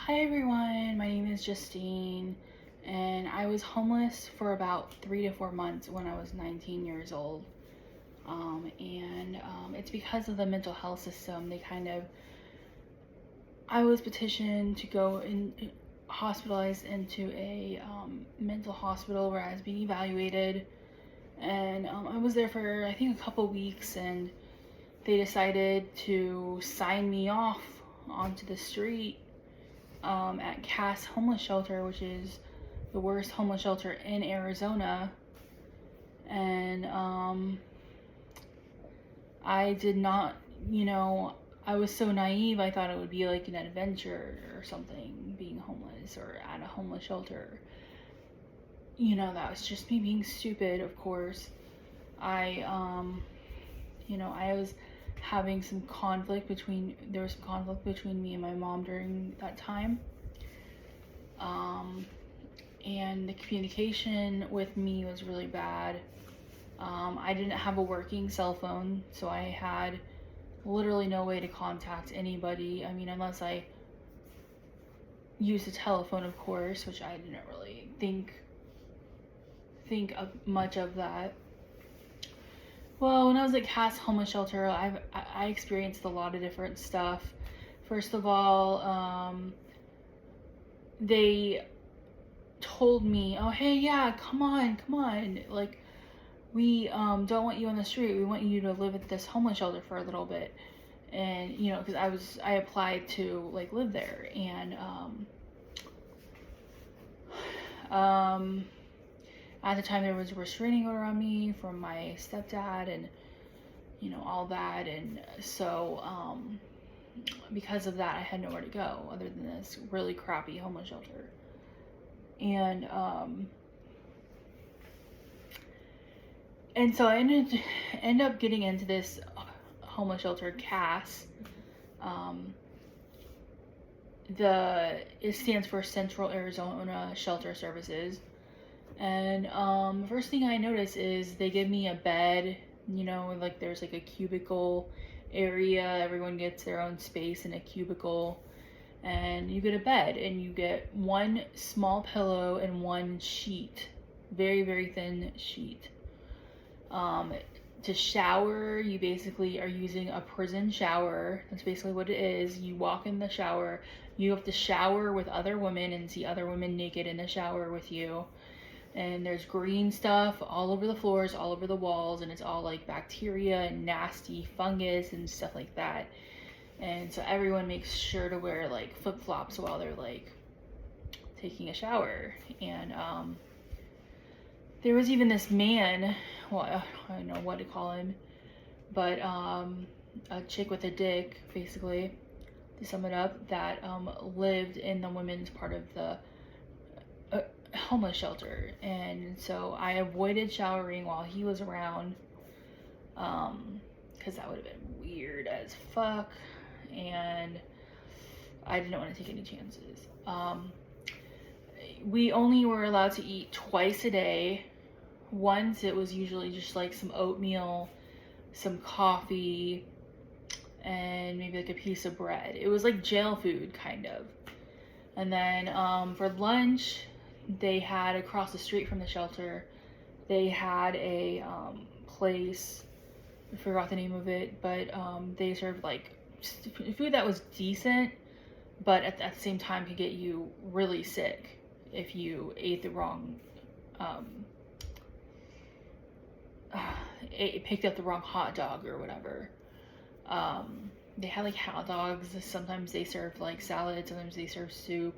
Hi everyone, my name is Justine, and I was homeless for about 3 to 4 months when I was 19 years old. It's because of the mental health system. I was petitioned to go hospitalized into a mental hospital where I was being evaluated, and I was there for I think a couple weeks, and they decided to sign me off onto the street at Cass Homeless Shelter, which is the worst homeless shelter in Arizona. And I did not, I was so naive. I thought it would be like an adventure or something, being homeless or at a homeless shelter. That was just me being stupid, of course. I, I was having there was some conflict between me and my mom during that time. And the communication with me was really bad. I didn't have a working cell phone, so I had literally no way to contact anybody. I mean, unless I used a telephone, of course, which I didn't really think of much of that. Well, when I was at Cass Homeless Shelter, I experienced a lot of different stuff. First of all, they told me, "Oh, hey, yeah, come on, like, we don't want you on the street. We want you to live at this homeless shelter for a little bit." And because I applied to like live there, and at the time there was a restraining order on me from my stepdad, and all that, and so because of that I had nowhere to go other than this really crappy homeless shelter. And so I end up getting into this homeless shelter, Cass. It stands for Central Arizona Shelter Services. And the first thing I notice is they give me a bed, like there's like a cubicle area. Everyone gets their own space in a cubicle. And you get a bed, and you get one small pillow and one sheet, very, very thin sheet. To shower, you basically are using a prison shower. That's basically what it is. You walk in the shower, you have to shower with other women and see other women naked in the shower with you. And there's green stuff all over the floors, all over the walls, and it's all like bacteria and nasty fungus and stuff like that. And so everyone makes sure to wear like flip-flops while they're like taking a shower. And there was even this man, well, I don't know what to call him, but a chick with a dick, basically, to sum it up, that lived in the women's part of the homeless shelter. And so I avoided showering while he was around, because that would have been weird as fuck, and I didn't want to take any chances. We only were allowed to eat twice a day. Once it was usually just like some oatmeal, some coffee, and maybe like a piece of bread. It was like jail food, kind of. And then for lunch, they had across the street from the shelter, they had a place, I forgot the name of it, but they served like food that was decent, but at the same time could get you really sick if you ate the wrong, picked up the wrong hot dog or whatever. They had like hot dogs. Sometimes they served like salad. Sometimes they served soup.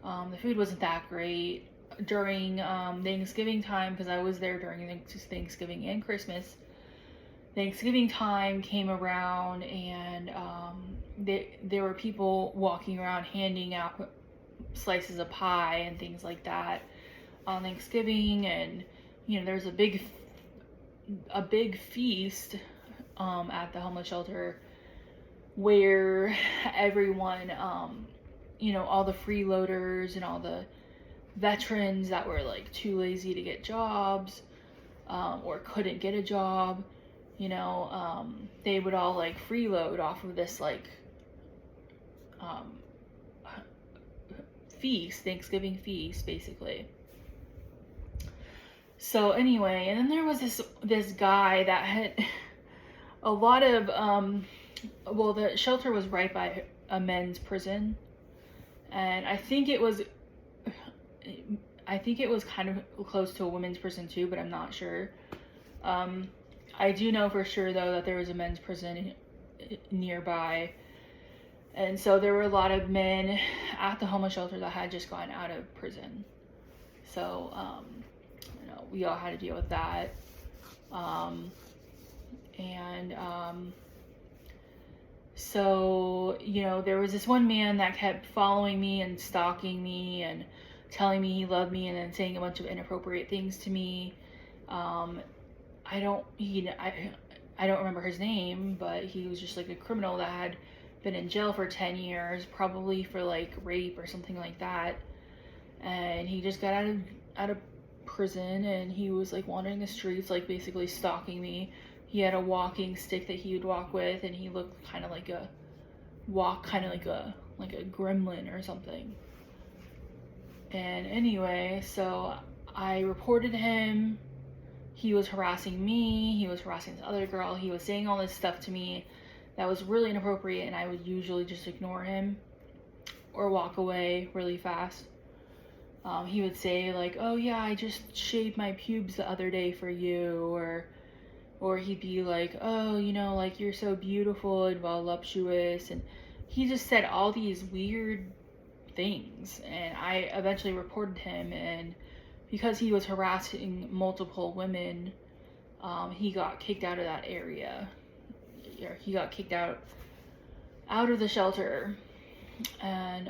The food wasn't that great. During Thanksgiving time, because I was there during Thanksgiving and Christmas, Thanksgiving time came around, and there were people walking around handing out slices of pie and things like that on Thanksgiving. And there's a big feast at the homeless shelter where everyone, all the freeloaders and all the veterans that were like too lazy to get jobs, or couldn't get a job, they would all like freeload off of this like feast, Thanksgiving feast, basically. So anyway, and then there was this guy that had a lot of well, the shelter was right by a men's prison, and I think it was kind of close to a women's prison too, but I'm not sure. I do know for sure though that there was a men's prison nearby, and so there were a lot of men at the homeless shelter that had just gotten out of prison. So you know, we all had to deal with that. So, you know, there was this one man that kept following me and stalking me and telling me he loved me and then saying a bunch of inappropriate things to me. I don't remember his name, but he was just like a criminal that had been in jail for 10 years, probably for like rape or something like that. And he just got out of prison, and he was like wandering the streets, like basically stalking me. He had a walking stick that he would walk with, and he looked kind of like a gremlin or something. And anyway, so I reported him. He was harassing me, he was harassing this other girl, he was saying all this stuff to me that was really inappropriate, and I would usually just ignore him or walk away really fast. He would say like, oh yeah, I just shaved my pubes the other day for you, or he'd be like, oh, you know, like, you're so beautiful and voluptuous, and he just said all these weird things, and I eventually reported him, and because he was harassing multiple women, he got kicked out of that area. He got kicked out of the shelter, and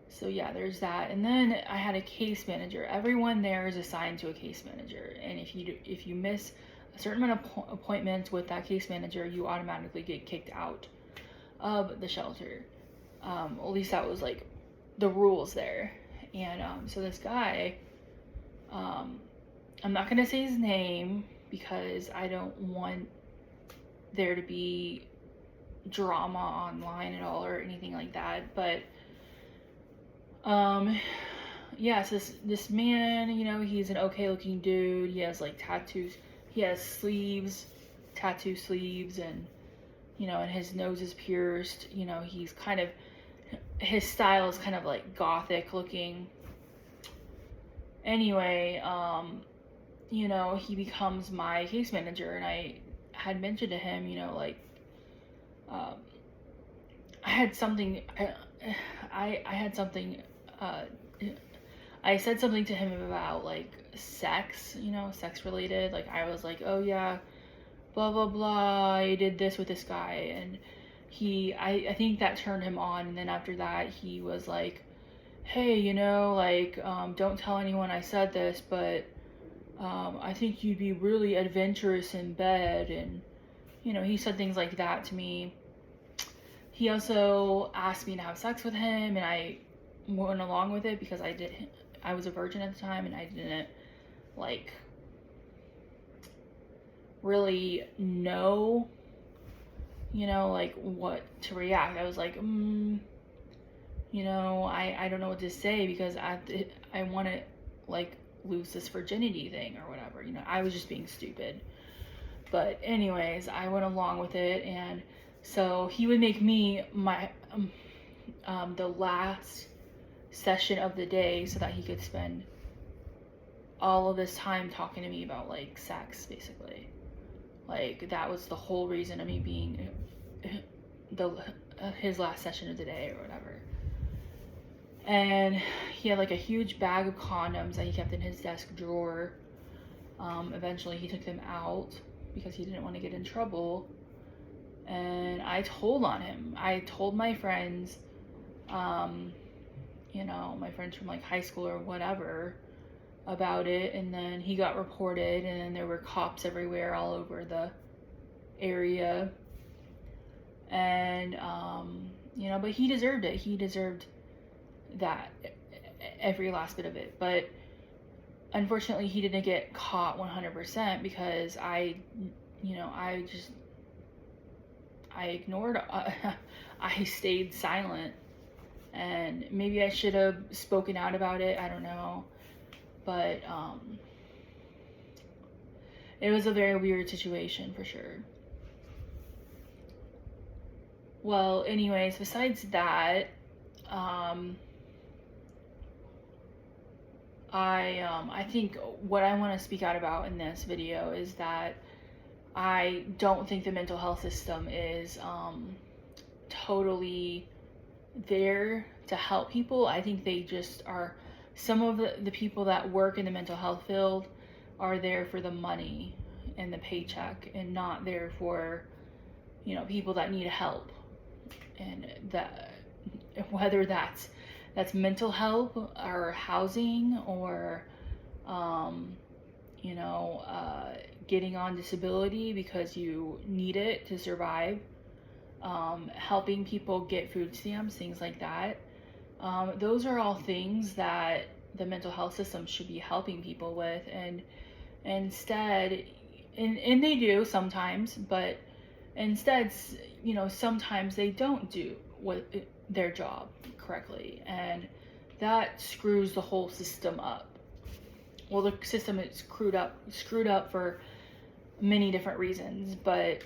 so yeah, there's that. And then I had a case manager. Everyone there is assigned to a case manager, and if you miss a certain amount of appointments with that case manager, you automatically get kicked out of the shelter. At least that was like the rules there. And so this guy, I'm not gonna say his name because I don't want there to be drama online at all or anything like that, but yeah, so this man, you know, he's an okay looking dude. He has like tattoos. He has tattoo sleeves, and you know, and his nose is pierced. You know, his style is kind of like gothic looking. Anyway, you know, he becomes my case manager, and I had mentioned to him, you know, like, I said something to him about like sex, you know, sex related. Like, I was like, oh yeah, blah blah blah, I did this with this guy, and I think that turned him on. And then after that, he was like, hey, you know, like, don't tell anyone I said this, but I think you'd be really adventurous in bed. And you know, he said things like that to me. He also asked me to have sex with him, and I went along with it because I was a virgin at the time, and I didn't like really know, you know, like what to react. I was like, you know, I don't know what to say because I want to like lose this virginity thing or whatever, you know. I was just being stupid. But anyways, I went along with it, and so he would make me my the last session of the day so that he could spend all of this time talking to me about like sex, basically. Like, that was the whole reason of me being his last session of the day or whatever. And he had like a huge bag of condoms that he kept in his desk drawer. Eventually he took them out because he didn't want to get in trouble. And I told on him. I told my friends, you know, my friends from like high school or whatever, about it. And then he got reported, and then there were cops everywhere all over the area. And you know, but he deserved it. He deserved that, every last bit of it. But unfortunately he didn't get caught 100% because I ignored, I stayed silent, and maybe I should have spoken out about it, I don't know, but it was a very weird situation for sure. Well, anyways, besides that, I think what I want to speak out about in this video is that I don't think the mental health system is totally there to help people. I think they just are, some of the people that work in the mental health field are there for the money and the paycheck, and not there for, people that need help. And that, whether that's mental health or housing or getting on disability because you need it to survive, helping people get food stamps, things like that. Those are all things that the mental health system should be helping people with, and instead, and they do sometimes, but instead, sometimes they don't do their job correctly, and that screws the whole system up. Well, the system is screwed up for many different reasons, but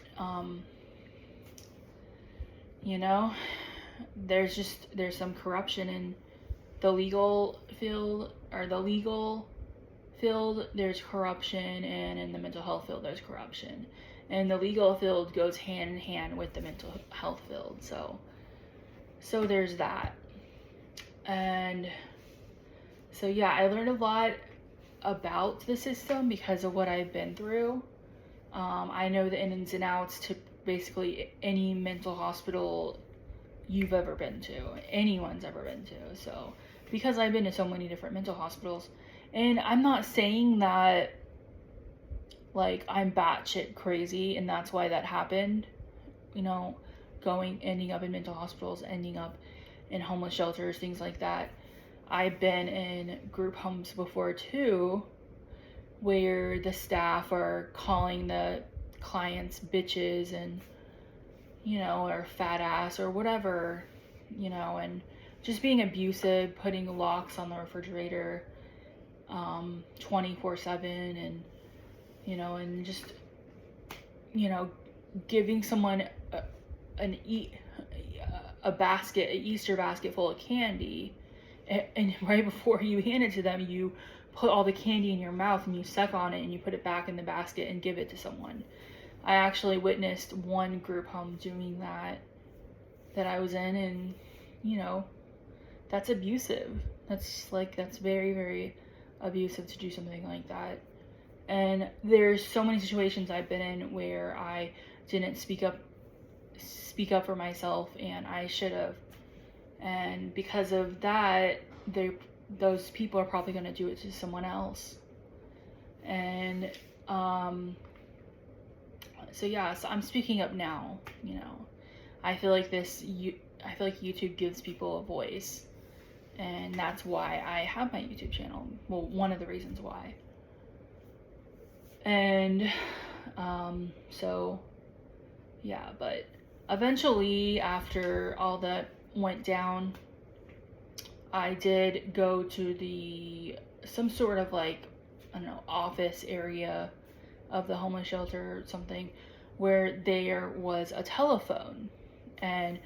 there's some corruption in the legal field, there's corruption, and in the mental health field there's corruption, and the legal field goes hand in hand with the mental health field, so there's that. And so yeah, I learned a lot about the system because of what I've been through. I know the ins and outs to basically any mental hospital you've ever been to, anyone's ever been to. So because I've been to so many different mental hospitals, and I'm not saying that like I'm batshit crazy and that's why that happened, ending up in mental hospitals, ending up in homeless shelters, things like that. I've been in group homes before too, where the staff are calling the clients bitches and, or fat ass or whatever, and just being abusive, putting locks on the refrigerator 24/7, and, and just, giving someone an Easter basket full of candy, and right before you hand it to them, you put all the candy in your mouth and you suck on it and you put it back in the basket and give it to someone. I actually witnessed one group home doing that I was in, and that's abusive. That's very, very abusive to do something like that. And there's so many situations I've been in where I didn't speak up for myself, and I should have. And because of that, those people are probably going to do it to someone else. And so I'm speaking up now. I feel like YouTube gives people a voice, and that's why I have my YouTube channel. Well, one of the reasons why. And but eventually, after all that went down, I did go to some sort of office area of the homeless shelter or something, where there was a telephone, and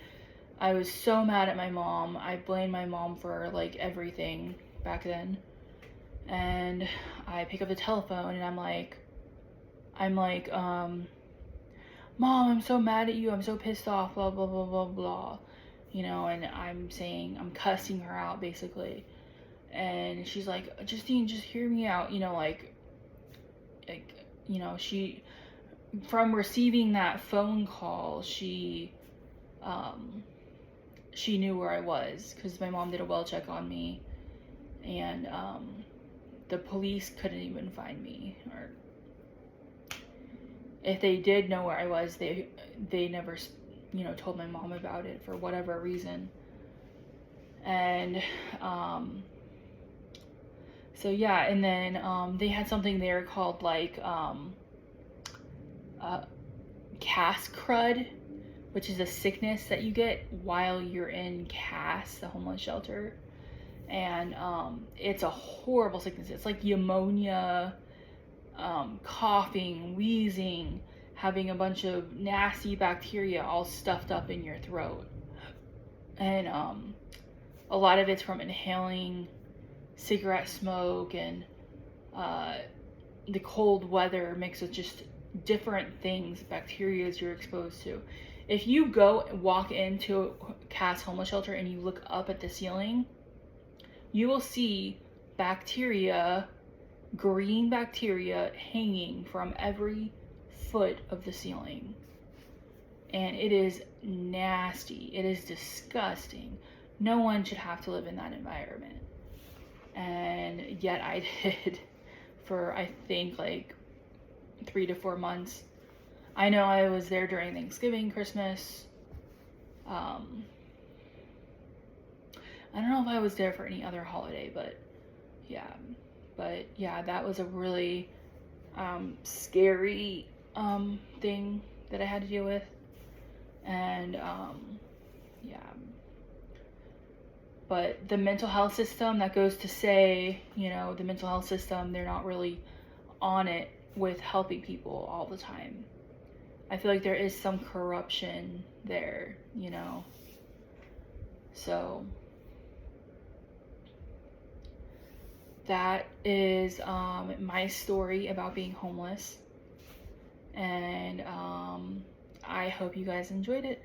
I was so mad at my mom. I blamed my mom for everything back then, and I pick up the telephone and I'm like, Mom, I'm so mad at you, I'm so pissed off, blah blah blah blah blah, and I'm cussing her out basically, and she's like, Justine, just hear me out, she, from receiving that phone call, she knew where I was, because my mom did a well check on me, and the police couldn't even find me, or if they did know where I was, they never told my mom about it for whatever reason. And and then they had something there called CAS crud, which is a sickness that you get while you're in CAS, the homeless shelter. And it's a horrible sickness. It's like pneumonia, coughing, wheezing, having a bunch of nasty bacteria all stuffed up in your throat. And a lot of it's from inhaling cigarette smoke and the cold weather mixed with just different things, bacteria you're exposed to. If you go walk into a CAS homeless shelter and you look up at the ceiling, you will see bacteria, green bacteria, hanging from every foot of the ceiling. And it is nasty. It is disgusting. No one should have to live in that environment. And yet I did for, I think, like 3 to 4 months. I know I was there during Thanksgiving, Christmas. I don't know if I was there for any other holiday, but yeah, that was a really scary thing that I had to deal with. And yeah, but the mental health system, that goes to say, the mental health system, they're not really on it with helping people all the time. I feel like there is some corruption there, so that is my story about being homeless, and I hope you guys enjoyed it.